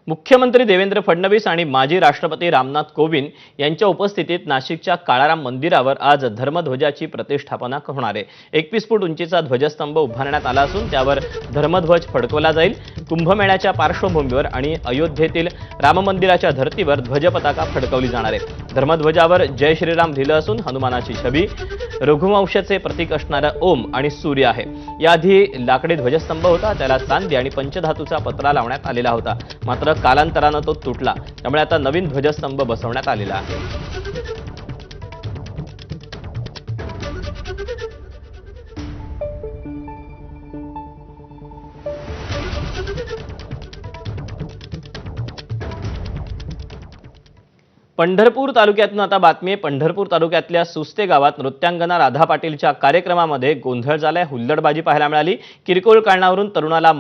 मुख्यमंत्री देवेंद्र फडणवीस आणि माजी राष्ट्रपती रामनाथ कोविंद यांच्या उपस्थितीत नाशिकच्या काळाराम मंदिरावर आज धर्मध्वजाची प्रतिष्ठापना होणार आहे। 21 फूट उंचीचा ध्वजस्तंभ उभारण्यात आला असून त्यावर धर्मध्वज फडकवला जाईल। कुंभमेळ्याच्या पार्श्वभूमीवर आणि अयोध्येतील राम मंदिराच्या धर्तीवर ध्वजपताका फडकवली जाणार आहे। धर्मध्वजावर जय श्रीराम लिहिलं असून हनुमानाची छबी, रघुवंशाचे प्रतीक असणारा ओम आणि सूर्य आहे। याआधी लाकडी ध्वजस्तंभ होता, त्याला चांदी आणि पंचधातूचा पत्रा लावण्यात आलेला होता, मात्र कालांतराने तो तुटला, त्यामुळे आता नवीन ध्वजस्तंभ बसवण्यात आलेला आहे। पंढरपूर तालुक्यातून आता बातमी आहे। पंढरपूर तालुक्यातल्या सुस्ते गावात नृत्यांगना राधा पाटीलच्या कार्यक्रमामध्ये गोंधळ झालाय, हुल्लडबाजी पाहायला मिळाली। किरकोळ कारणावरून तरुणाला